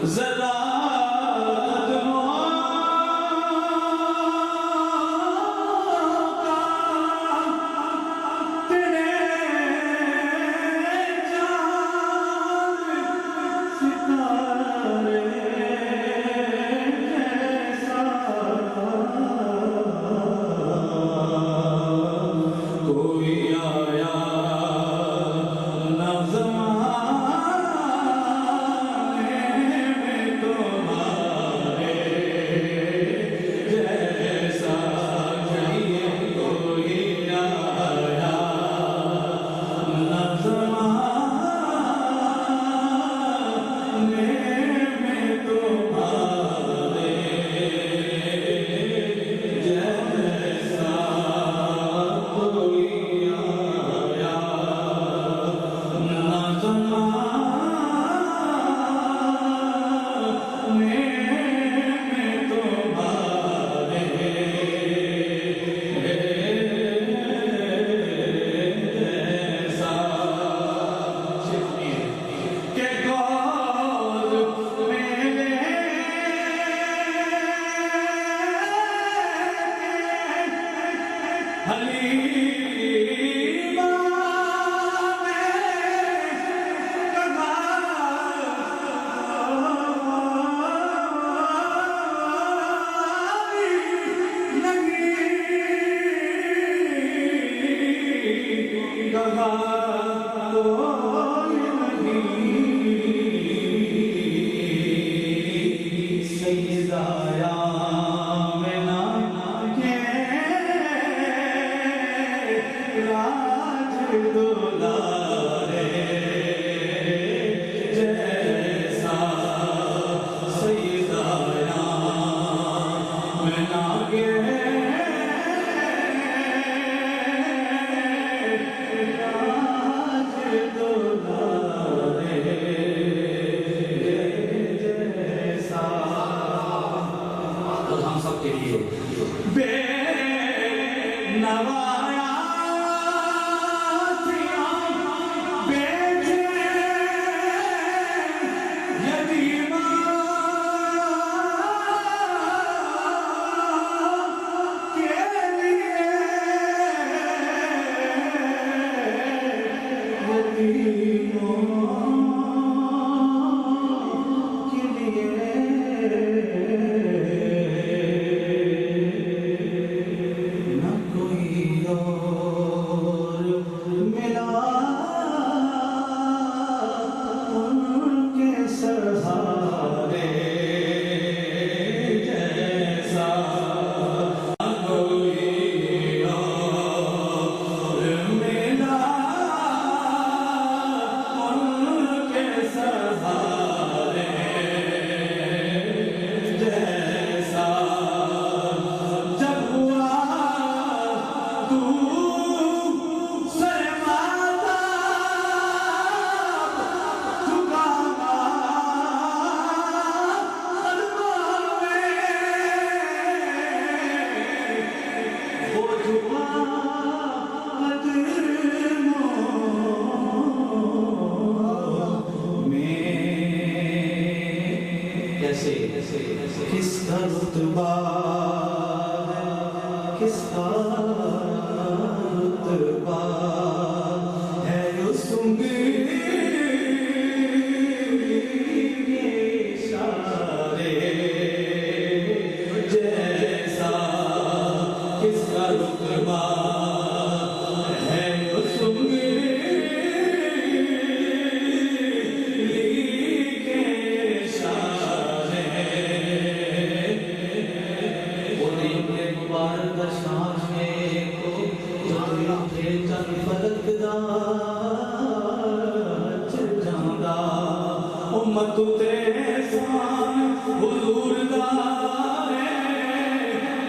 जरा किसका रुतबा किसका रुतबा है उसमें इशारे जैसा किसका रुतबा है उसमें उम्मत तेरे सान हुजूर दा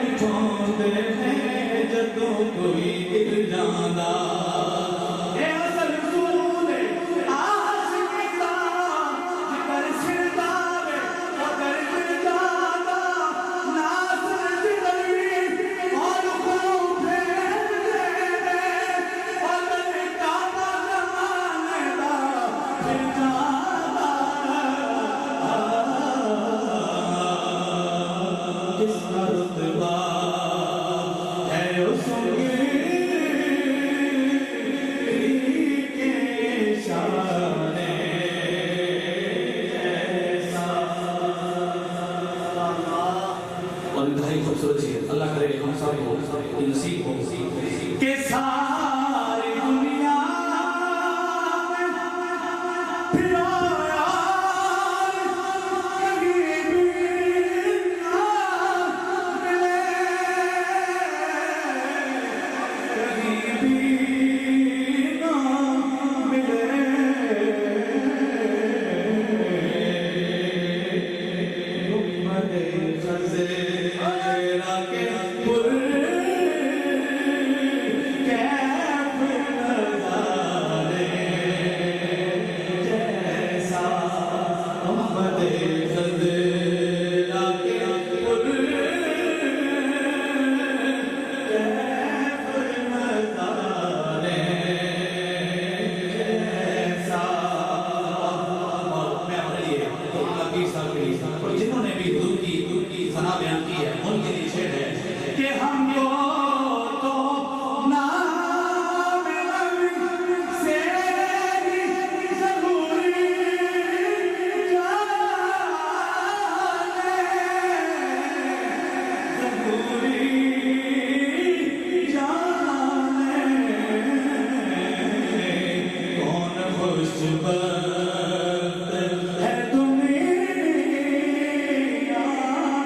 उठांदे हैं जदों कोई गिर जांदा करे हम सब हो नसीब हो कि सारी दुनिया में फिराया कहीं भी ना मिले, कहीं भी ना मिले। खज़ेरा के पुर कैफ नज़ारे जैसा, मोहम्मद खज़ेरा के पुर कैफ नज़ारे जैसा। और मैं अपने लिए नबी साहब और जिन्होंने भी दूर की सना बयान की है उनके लिए शेर है कि हमको तो नाम नबी से ही ज़रूरी जाने, ज़रूरी जाने। कौन खुशबख्त है दुनिया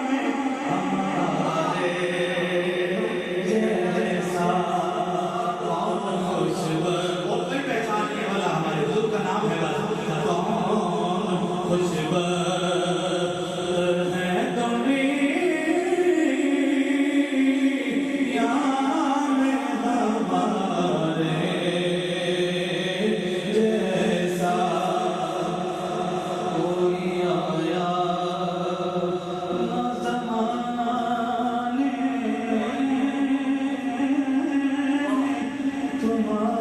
में हमारे जैसा, कौन खुशबख्त, वो कोई पहचानने वाला हमारे हुजूर का नाम है बस, कौन खुशबख्त है दुनिया में हमारे जैसा। कोई आया ना ज़माने में तुम्हारे